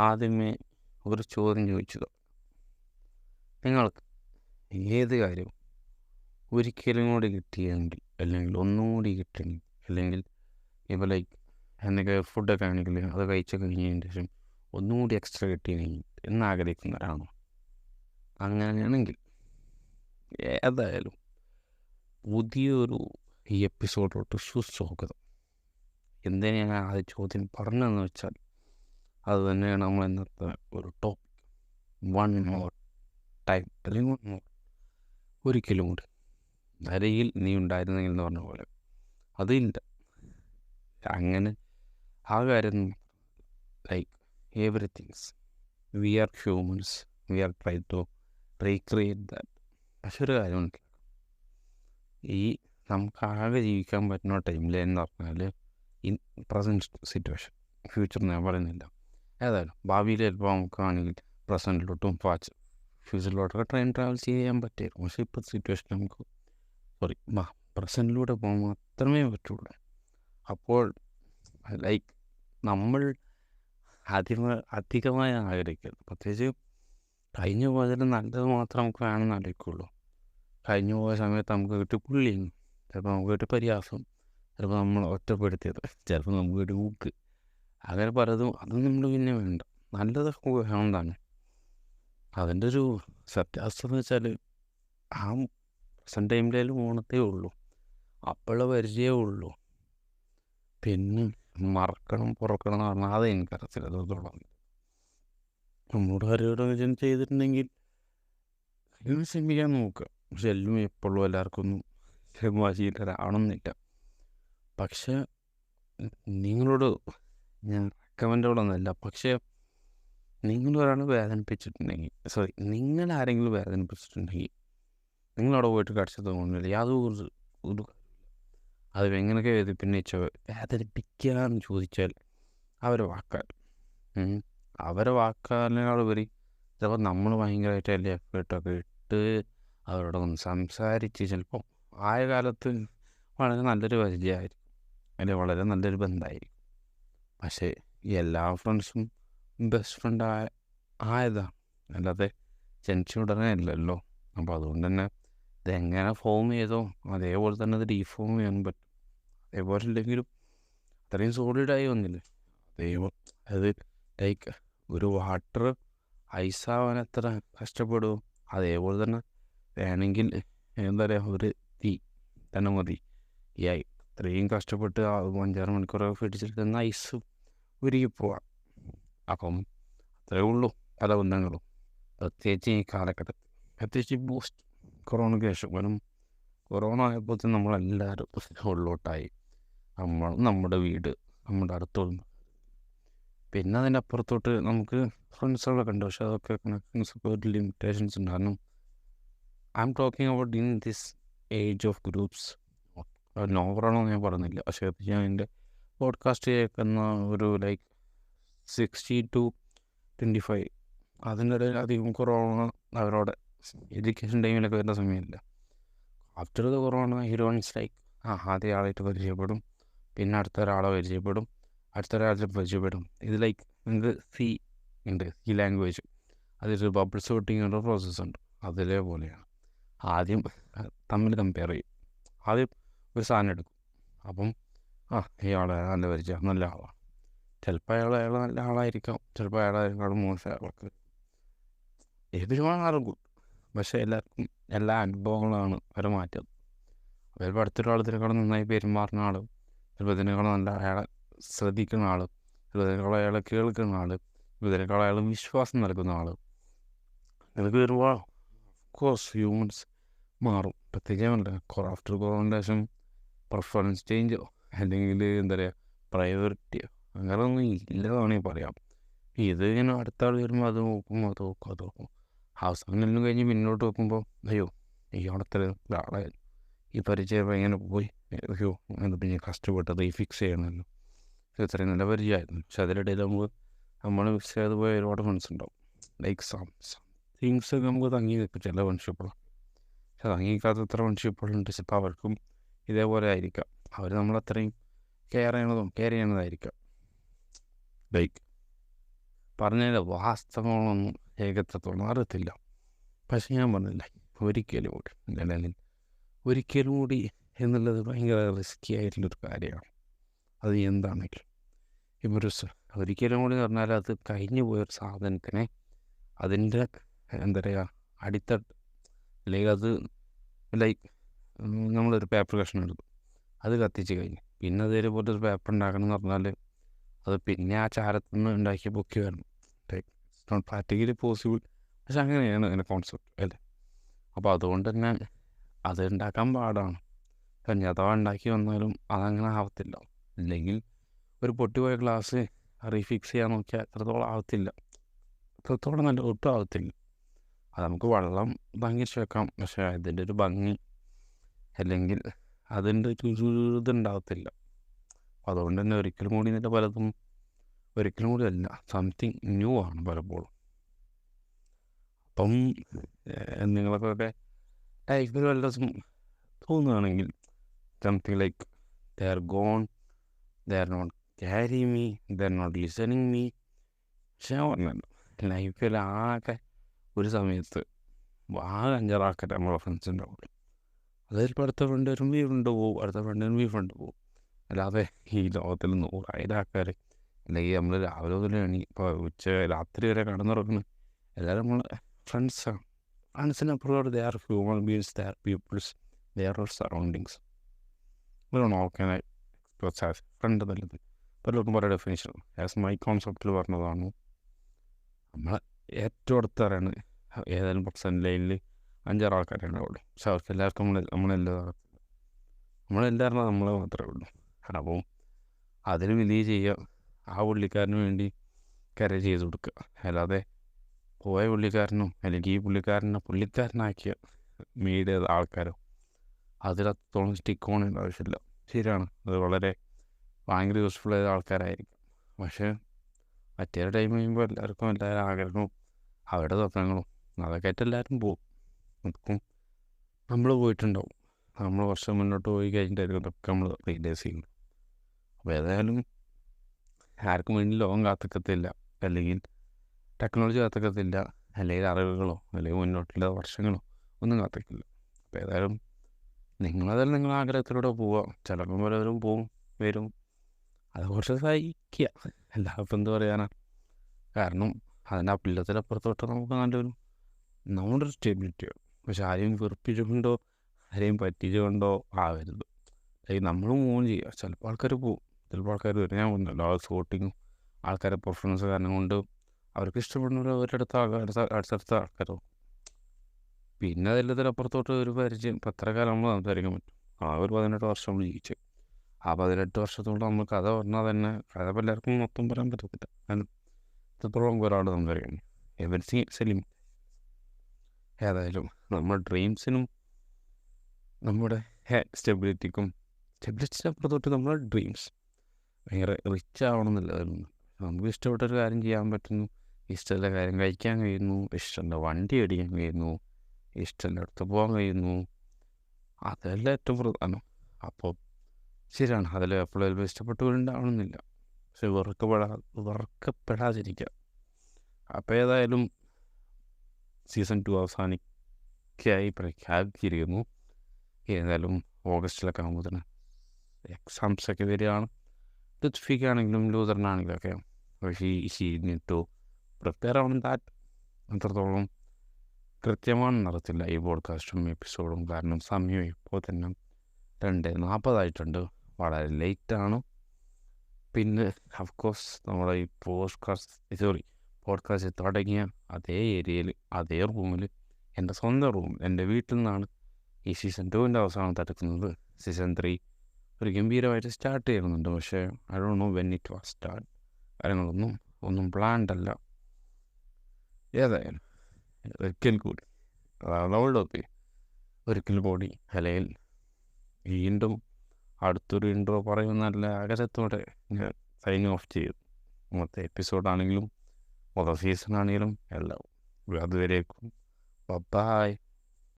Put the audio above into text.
ആദ്യമേ ഒരു ചോദ്യം ചോദിച്ചു. നിങ്ങൾക്ക് ഏത് കാര്യവും ഒരിക്കലും കൂടി കിട്ടിയെങ്കിൽ, അല്ലെങ്കിൽ ഒന്നും കൂടി കിട്ടണമെങ്കിൽ, അല്ലെങ്കിൽ ഇപ്പോൾ ലൈക്ക് എന്തെങ്കിലും ഫുഡൊക്കെ ആണെങ്കിൽ അത് കഴിച്ചൊക്കെ കഴിഞ്ഞതിന് ശേഷം ഒന്നും കൂടി എക്സ്ട്രാ കിട്ടിയെങ്കിൽ എന്നാഗ്രഹിക്കുന്നവരാണോ? അങ്ങനെയാണെങ്കിൽ ഏതായാലും പുതിയൊരു ഈ എപ്പിസോഡിലോട്ട് സുസ്വാഗതം. എന്തിനാ ഞാൻ ആ ചോദ്യം പറഞ്ഞതെന്ന് വെച്ചാൽ അത് തന്നെയാണ് നമ്മൾ ഇന്നത്തെ ഒരു ടോപ്പിക്. വൺ മോർ ടൈം, അല്ലെങ്കിൽ വൺ മോർ, ഒരിക്കലും കൂടി അരയിൽ നീ ഉണ്ടായിരുന്നെങ്കിൽ എന്ന് പറഞ്ഞ പോലെ അതില്ല. അങ്ങനെ ആ കാര്യം like everythings we are humans, we are try to recreate that. പക്ഷെ ഒരു കാര്യം മനസ്സിലാക്കാം, ഈ നമുക്ക് ആകെ ജീവിക്കാൻ പറ്റുന്ന ടൈമിൽ എന്ന് പറഞ്ഞാൽ ഇൻ പ്രസൻറ്റ് സിറ്റുവേഷൻ, ഫ്യൂച്ചർ ഞാൻ പറയുന്നില്ല. ഏതായാലും ഭാവിയിൽ ചിലപ്പോൾ നമുക്കാണെങ്കിൽ പ്രസൻറ്റിലോട്ടും ഫ്യൂച്ചറിലോട്ടൊക്കെ ട്രെയിൻ ട്രാവൽ ചെയ്യാൻ പറ്റുമായിരുന്നു. പക്ഷേ ഇപ്പോഴത്തെ സിറ്റുവേഷൻ നമുക്ക് പ്രസൻറ്റിലൂടെ പോകുമ്പോൾ മാത്രമേ പറ്റുള്ളൂ. അപ്പോൾ ലൈക്ക് നമ്മൾ അധികമായി ആഗ്രഹിക്കരുത്. പ്രത്യേകിച്ച് കഴിഞ്ഞു പോയതിൽ നല്ലത് മാത്രം നമുക്ക് വേണമെന്ന് ആലോചിക്കുള്ളൂ. കഴിഞ്ഞു പോയ സമയത്ത് നമുക്ക് കിട്ടിയ പുള്ളിയും, ചിലപ്പോൾ നമുക്ക് കിട്ടിയ പരിഹാസം, ചിലപ്പോൾ നമ്മൾ ഒറ്റപ്പെടുത്തിയത്, ചിലപ്പോൾ നമുക്ക് കിട്ടിയ ഊക്ക്, അങ്ങനെ പലതും അതും നമ്മൾ പിന്നെ വേണ്ട. നല്ലതൊക്കെ വേണം തന്നെ. അതിൻ്റെ ഒരു സത്യാവസ്ഥ എന്ന് വെച്ചാൽ ആ പ്രസൻറ്റ് ടൈമിലും ഓണത്തേ ഉള്ളൂ, അപ്പോഴുള്ള പരിചയമേ ഉള്ളൂ. പിന്നെ മറക്കണം പുറക്കണം എന്ന് പറഞ്ഞാൽ അത് എനിക്കറിയത്തില്ല. അതൊന്നും നമ്മളോട് ആരോടും ചെയ്തിട്ടുണ്ടെങ്കിൽ ക്ഷമിക്കാൻ നോക്കുക. പക്ഷെ എല്ലാം എപ്പോഴും എല്ലാവർക്കൊന്നും ക്ഷമാശീലരാവണമെന്നില്ല. പക്ഷെ നിങ്ങളോട് ഞാൻ റെക്കമെൻഡോടൊന്നുമല്ല, പക്ഷേ നിങ്ങളൊരാൾ വേദനിപ്പിച്ചിട്ടുണ്ടെങ്കിൽ, നിങ്ങളാരെങ്കിലും വേദനിപ്പിച്ചിട്ടുണ്ടെങ്കിൽ നിങ്ങളവിടെ പോയിട്ട് കടിച്ചത് കൊണ്ടില്ല യാതൊരു ഒരു അത് എങ്ങനെയൊക്കെ വേദനിപ്പിക്കുക എന്ന് ചോദിച്ചാൽ അവരെ വാക്കാലിനോടുപരി ചിലപ്പോൾ നമ്മൾ ഭയങ്കരമായിട്ട് വലിയ എഫേർട്ടൊക്കെ ഇട്ട് അവരോടൊന്ന് സംസാരിച്ച് ചിലപ്പോൾ ആയ കാലത്ത് വളരെ നല്ലൊരു പരിചയമായിരിക്കും, അല്ലെങ്കിൽ വളരെ നല്ലൊരു ബന്ധമായിരിക്കും. പക്ഷേ എല്ലാ ഫ്രണ്ട്സും ബെസ്റ്റ് ഫ്രണ്ട് ആയതാണ്, അല്ലാതെ ജനിച്ച ഉടനെ അല്ലല്ലോ. അപ്പോൾ അതുകൊണ്ട് തന്നെ ഇതെങ്ങനെ ഫോം ചെയ്തോ അതേപോലെ തന്നെ അത് ഡീഫോം ചെയ്യാൻ പറ്റും. അതേപോലെ ഇല്ലെങ്കിലും അത്രയും സോളിഡായി വന്നില്ലേ അത് ലൈക്ക് ഒരു വാട്ടർ ഐസാവാൻ എത്ര കഷ്ടപ്പെടുമോ അതേപോലെ തന്നെ വേണമെങ്കിൽ എന്താ പറയുക, ഒരു തീ തന്നെ മതി ഈ ഇത്രയും കഷ്ടപ്പെട്ട് 5-6 മണിക്കൂറൊക്കെ പിടിച്ചിട്ട് ഐസ് ഉരുകി പോവാം. അപ്പം അത്രയേ ഉള്ളൂ പല ബന്ധങ്ങളും, പ്രത്യേകിച്ച് ഈ കാലഘട്ടത്തിൽ, പ്രത്യേകിച്ച് പോസ്റ്റ് കൊറോണയ്ക്ക് ശേഷം. കാരണം കൊറോണ ആയപ്പോൾ നമ്മളെല്ലാവരും ഉള്ളോട്ടായി. നമ്മുടെ വീട്, നമ്മുടെ അടുത്തുള്ള, പിന്നെ അതിൻ്റെ അപ്പുറത്തോട്ട് നമുക്ക് ഫ്രണ്ട്സുകളൊക്കെ ഉണ്ട്. പക്ഷെ അതൊക്കെ കണക്ഷൻസൊക്കെ ഒരു ലിമിറ്റേഷൻസ് ഉണ്ട്. കാരണം I'm talking about in this age of groups. നോവറാണോ ഞാൻ പറയുന്നില്ല, പക്ഷേ ഞാൻ എൻ്റെ പോഡ്കാസ്റ്റ് കേൾക്കുന്ന ഒരു ലൈക്ക് 60 to 25 അതിൻ്റെ ഇടയിൽ അധികം കൊറോണ അവരോട് എഡ്യൂക്കേഷൻ ടൈമിലൊക്കെ വരുന്ന സമയമില്ല. After the corona heroines like ആദ്യ ആളായിട്ട് പരിചയപ്പെടും, പിന്നെ അടുത്ത ഒരാളെ പരിചയപ്പെടും, അടുത്ത ഒരാളെ പരിചയപ്പെടും. ഇത് ലൈക്ക് നിങ്ങൾക്ക് ഉണ്ട് സി ലാംഗ്വേജ്, അതിലൊരു ബബിൾ സോർട്ടിങ് എന്ന പ്രോസസ്സുണ്ട്. അതേപോലെയാണ് ആദ്യം തമ്മിൽ കമ്പയർ ചെയ്യും. ആദ്യം ഒരു സാധനം എടുക്കും, അപ്പം ഇയാളെ നല്ല പരിചയം, നല്ല ആളാണ്. ചിലപ്പോൾ അയാൾ നല്ല ആളായിരിക്കാം, ചിലപ്പോൾ അയാളെക്കാളും മോശം ആൾക്ക്. എവരിവൺ ആർ ഗുഡ്, പക്ഷേ എല്ലാവർക്കും എല്ലാ അനുഭവങ്ങളാണ് അവരെ മാറ്റം. ചിലപ്പോൾ അടുത്തൊരാൾ ഇതിനേക്കാളും നന്നായി പെരുമാറുന്ന ആൾ, ചിലപ്പോൾ ഇതിനേക്കാളും നല്ല അയാളെ ശ്രദ്ധിക്കുന്ന ആൾ, ചിലപ്പോൾ ഇതിനേക്കാളും അയാളെ കേൾക്കുന്ന ആൾ, ഇതിനേക്കാളും അയാൾ വിശ്വാസം നൽകുന്ന ആൾ. ഇതൊക്കെ വരുമ്പോൾ കോഴ്സ് ഹ്യൂമൻസ് മാറും. പ്രത്യേകിച്ച് ആഫ്റ്റർ കൊറോണ ശേഷം പെർഫോമൻസ് ചേഞ്ചോ അല്ലെങ്കിൽ എന്താ പറയുക പ്രയോറിറ്റിയോ അങ്ങനെ ഒന്നും ഇല്ലതാണെങ്കിൽ പറയാം. ഇത് ഇങ്ങനെ അടുത്ത ആൾ വരുമ്പോൾ അത് നോക്കും അവസാനം എല്ലാം കഴിഞ്ഞ് മുന്നോട്ട് നോക്കുമ്പോൾ അയ്യോ ഇയാളത്ര ആളെ ഈ പരിചയം ഇങ്ങനെ പോയി, അയ്യോ പിന്നെ കഷ്ടപ്പെട്ടത് ഈ ഫിക്സ് ചെയ്യണമല്ലോ, ഇത്രയും നല്ല പരിചയമായിരുന്നു. പക്ഷെ അതിനിടയിൽ നമ്മൾ മിക്സ് ചെയ്ത് പോയ ഒരുപാട് ഫ്രണ്ട്സ് ഉണ്ടാവും. ലൈക്ക് തിങ്സ് നമുക്ക് തങ്ങി നിൽക്കും ചില ഫ്രണ്ട്ഷിപ്പുകൾ. പക്ഷെ തങ്ങിക്കാത്ത എത്ര ഫ്രണ്ട്ഷിപ്പുകളുണ്ട്, ചിലപ്പോൾ അവർക്കും ഇതേപോലെ ആയിരിക്കാം. അവർ നമ്മളത്രയും കെയർ ചെയ്യണതായിരിക്കാം. ലൈക്ക് പറഞ്ഞതിൻ്റെ വാസ്തവങ്ങളൊന്നും ഏകത്വത്തോളം അറിയത്തില്ല. പക്ഷെ ഞാൻ പറഞ്ഞില്ല, ഒരിക്കലും കൂടി അല്ലെങ്കിൽ ഒരിക്കലും കൂടി എന്നുള്ളത് ഭയങ്കര റിസ്ക്കി ആയിട്ടുള്ളൊരു കാര്യമാണ്. അത് എന്താണെങ്കിലും ഇപ്പോൾ ഒരിക്കലും കൂടി എന്ന് പറഞ്ഞാൽ അത് കഴിഞ്ഞു പോയൊരു സാധനത്തിനെ അതിൻ്റെ എന്താ പറയുക അടിത്തട്ട് അല്ലെങ്കിൽ അത് ലൈക്ക് നമ്മളൊരു പേപ്പർ കഷ്ണം എടുക്കും, അത് കത്തിച്ച് കഴിഞ്ഞു പിന്നെ അതേപോലെ ഒരു പേപ്പർ ഉണ്ടാക്കണം എന്ന് പറഞ്ഞാൽ അത് പിന്നെ ആ ചാരത്തിൽ നിന്ന് ഉണ്ടാക്കിയ പൊക്കി വരണം. Like it's not practically possible. പക്ഷെ അങ്ങനെയാണ് അതിൻ്റെ കോൺസെപ്റ്റ് അല്ലേ. അപ്പോൾ അതുകൊണ്ട് തന്നെ അത് ഉണ്ടാക്കാൻ പാടാണ്. പിന്നെ അഥവാ ഉണ്ടാക്കി വന്നാലും അതങ്ങനെ ആവത്തില്ല. ഇല്ലെങ്കിൽ ഒരു പൊട്ടിപ്പോയ ഗ്ലാസ് റീഫിക്സ് ചെയ്യാൻ നോക്കിയാൽ എത്രത്തോളം ആവത്തില്ല, എത്രത്തോളം നല്ല ഒട്ടും ആവത്തില്ല. അത് നമുക്ക് വെള്ളം ഭംഗിച്ച് വെക്കാം, പക്ഷേ അതിൻ്റെ ഒരു ഭംഗി അല്ലെങ്കിൽ അതിൻ്റെ ഒരു ഇതുണ്ടാവത്തില്ല. അപ്പോൾ അതുകൊണ്ട് തന്നെ ഒരിക്കലും കൂടി ഇതിൻ്റെ പലതും ഒരിക്കലും കൂടി അല്ല, സംതിങ് ന്യൂ ആണ് പലപ്പോഴും. അപ്പം നിങ്ങൾക്കൊക്കെ ലൈഫിൽ വല്ലതും തോന്നുകയാണെങ്കിൽ something like they are gone, they are not carry me, they are not listening me. പക്ഷേ ഞാൻ പറഞ്ഞല്ലോ, ലൈഫിൽ ആകെ ഒരു സമയത്ത് ആകെ 5-6 ആൾക്കാർ നമ്മളെ ഫ്രണ്ട്സിൻ്റെ കൂടെ. അതിലിപ്പോൾ അടുത്ത ഫ്രണ്ട് വരുമ്പോൾ ഈ ഫ്രണ്ട് പോവും, അടുത്ത ഫ്രണ്ട് വരുമ്പോൾ ഈ ഫ്രണ്ട് പോവും. അല്ലാതെ ഈ ലോകത്തിൽ 100,000 ആൾക്കാർ അല്ലെങ്കിൽ നമ്മൾ രാവിലെ മുതൽ ഇപ്പോൾ രാത്രി വരെ കടന്നുറങ്ങുന്നു എല്ലാവരും നമ്മളെ ഫ്രണ്ട്സാണ്. ഫ്രണ്ട്സിനപ്പുറത്തോട്ട് they are human beings, they are peoples, they are our surroundings. Okay express as friend നല്ലത് പലർക്കും പല ഡെഫിനേഷൻ. ആസ് മൈ കോൺസെപ്റ്റിൽ പറഞ്ഞതാണ്, നമ്മളെ ഏറ്റവും അടുത്തറിയാണ് ഏതായാലും പെർസെൻറ്റേജിൽ 5-6 ആൾക്കാരാണ് അവിടെ. പക്ഷെ അവർക്ക് എല്ലാവർക്കും നമ്മളെല്ലാവരും നമ്മളെ മാത്രമേ ഉള്ളൂ. അപ്പം അതിന് വലിയ ചെയ്യുക, ആ പുള്ളിക്കാരന് വേണ്ടി കരയർ ചെയ്ത് കൊടുക്കുക. അല്ലാതെ പോയ പുള്ളിക്കാരനോ അല്ലെങ്കിൽ ഈ പുള്ളിക്കാരനാക്കിയ മെയ്ഡ് ചെയ്ത ആൾക്കാരോ അതിലത്തോളം സ്റ്റിക്ക് ഓൺ ചെയ്യേണ്ട ആവശ്യമില്ല. ശരിയാണ്, അത് വളരെ ഭയങ്കര യൂസ്ഫുൾ ആയ ആൾക്കാരായിരിക്കും. പക്ഷേ മറ്റേ ടൈം കഴിയുമ്പോൾ എല്ലാവർക്കും എല്ലാവരും ആഗ്രഹവും അവരുടെ സ്വപ്നങ്ങളും അതൊക്കെ ആയിട്ട് എല്ലാവരും പോകും. അപ്പം നമ്മൾ പോയിട്ടുണ്ടാവും, നമ്മൾ വർഷം മുന്നോട്ട് പോയി കഴിഞ്ഞിട്ടായിരിക്കും അതൊക്കെ നമ്മൾ റിയലൈസ് ചെയ്യുന്നത്. അപ്പോൾ ഏതായാലും ആർക്കും വേണ്ടി ലോകം കാത്തിക്കത്തില്ല, അല്ലെങ്കിൽ ടെക്നോളജി കാത്തിക്കത്തില്ല, അല്ലെങ്കിൽ അറിവുകളോ അല്ലെങ്കിൽ മുന്നോട്ടുള്ള വർഷങ്ങളോ ഒന്നും കാത്തിക്കില്ല. അപ്പോൾ ഏതായാലും നിങ്ങളതെല്ലാം നിങ്ങളുടെ ആഗ്രഹത്തിലൂടെ പോവുക. ചിലപ്പം പലവരും പോവും വരും, അത് കുറച്ച് സഹിക്കുക, എല്ലാവർക്കും എന്ത് പറയാനാ. കാരണം അതിൻ്റെ അപ്പില്ലത്തിനപ്പുറത്തോട്ട് നമുക്ക് നമ്മുടെ ഒരു സ്റ്റെബിലിറ്റി വേണം. പക്ഷെ ആരെയും വെറുപ്പിച്ചുകൊണ്ടോ ആരെയും പറ്റിച്ചുകൊണ്ടോ ആവരുത്. അല്ലെങ്കിൽ നമ്മൾ മൂവ് ചെയ്യുക. ചിലപ്പോൾ ആൾക്കാർ പോവും, ചിലപ്പോൾ ആൾക്കാർ വരും. ഞാൻ പറഞ്ഞല്ലോ, ആ സോട്ടിങ്ങും ആൾക്കാരെ പെർഫോമൻസ് കാരണം കൊണ്ട് അവർക്ക് ഇഷ്ടപ്പെടുന്നവർ അടുത്തടുത്ത ആൾക്കാരോ. പിന്നെ അതിലപ്പുറത്തോട്ട് ഒരു പരിചയം ഇപ്പോൾ എത്ര കാലം നമ്മൾ സംസാരിക്കാൻ പറ്റും. ഒരു 18 വർഷം നമ്മൾ ജീവിച്ചു. ആ 18 വർഷത്തോളം നമ്മൾ കഥ പറഞ്ഞാൽ തന്നെ കഥ എല്ലാവർക്കും മൊത്തം പറയാൻ പറ്റത്തില്ല. കാരണം ഇത്രത്തോളം ഒരാൾ സംസാരിക്കുന്നു. എവരിത്തിങ് സെലിം. ഏതായാലും നമ്മുടെ ഡ്രീംസിനും നമ്മുടെ സ്റ്റെബിലിറ്റിനപ്പുറത്തോട്ട് നമ്മുടെ ഡ്രീംസ് ഭയങ്കര റിച്ച് ആവണമെന്നില്ല. നമുക്ക് ഇഷ്ടപ്പെട്ടൊരു കാര്യം ചെയ്യാൻ പറ്റുന്നു, ഇഷ്ടമുള്ള കാര്യം കഴിക്കാൻ കഴിയുന്നു, ഇഷ്ടമുള്ള വണ്ടി ഓടിക്കാൻ കഴിയുന്നു, ഇഷ്ടമുള്ള അടുത്ത് പോകാൻ കഴിയുന്നു, അതെല്ലാം ഏറ്റവും പ്രധാനം. അപ്പോൾ ശരിയാണ്, അതിൽ എപ്പോഴും ഇഷ്ടപ്പെട്ടുകൊണ്ടാവണമെന്നില്ല, പക്ഷെ വെറുക്കപ്പെടാതിരിക്കുക. അപ്പോൾ ഏതായാലും സീസൺ 2 അവസാനിക്കായി പ്രഖ്യാപിച്ചിരിക്കുന്നു. ഏതായാലും ഓഗസ്റ്റിലൊക്കെ ആകുമ്പോഴത്തേന് എക്സാംസൊക്കെ വരികയാണ്. ലുത്ഫിക്കാണെങ്കിലും ലൂതറിനാണെങ്കിലും ഒക്കെ. പക്ഷേ ടു പ്രിപ്പയർ ആവണം. അത്രത്തോളം കൃത്യമാണെന്ന് അറിയത്തില്ല ഈ പോഡ്കാസ്റ്റും എപ്പിസോഡും. കാരണം സമയം ഇപ്പോൾ തന്നെ 2:40 വളരെ ലേറ്റാണ്. പിന്നെ അഫ്കോഴ്സ് നമ്മുടെ ഈ പോഡ്കാസ്റ്റ് തുടങ്ങിയ അതേ ഏരിയയിൽ അതേ റൂമിൽ എൻ്റെ സ്വന്തം റൂം എൻ്റെ വീട്ടിൽ നിന്നാണ് ഈ സീസൺ 2 അവസാനം തടുക്കുന്നത്. സീസൺ 3 ഒരു ഗംഭീരമായിട്ട് സ്റ്റാർട്ട് ചെയ്യുന്നുണ്ട്. പക്ഷേ I don't know when it was start. കാര്യങ്ങളൊന്നും പ്ലാൻഡ് അല്ല. ഏതായാലും ഒരിക്കൽ കൂടി അല്ലെങ്കിൽ വീണ്ടും അടുത്തൊരു ഇൻട്രോ പറയുന്ന നല്ല ആഗ്രഹത്തോടെ ഞാൻ സൈൻ ഓഫ് ചെയ്തു. മൊത്തം എപ്പിസോഡാണെങ്കിലും മൊത്തം സീസണാണെങ്കിലും എല്ലാം. അതുവരേക്കും ബൈ.